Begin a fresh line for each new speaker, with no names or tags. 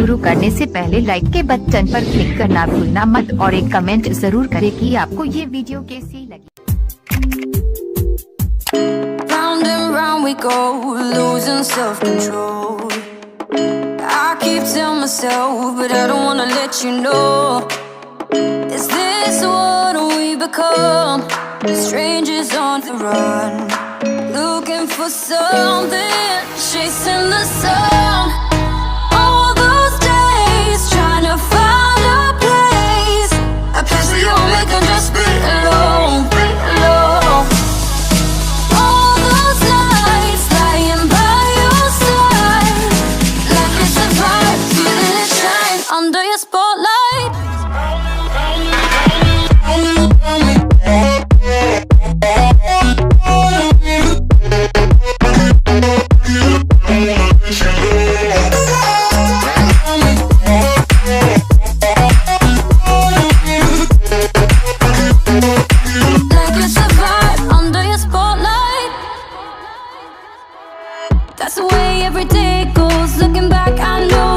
शुरू करने से पहले लाइक के बटन पर क्लिक करना भूलना मत और एक कमेंट जरूर करें कि आपको ये वीडियो कैसी लगी।
Round and round we go, losing self-control. I keep telling myself, but I don't wanna let you know. Is this what we become? Strangers on the run, looking for something, chasing the sun. All those days trying to find a place where you and me can just be alone, be alone. All those nights lying by your side, like it's a vibe, feeling it shine under your spotlight. That's the way every day goes. Looking back, I know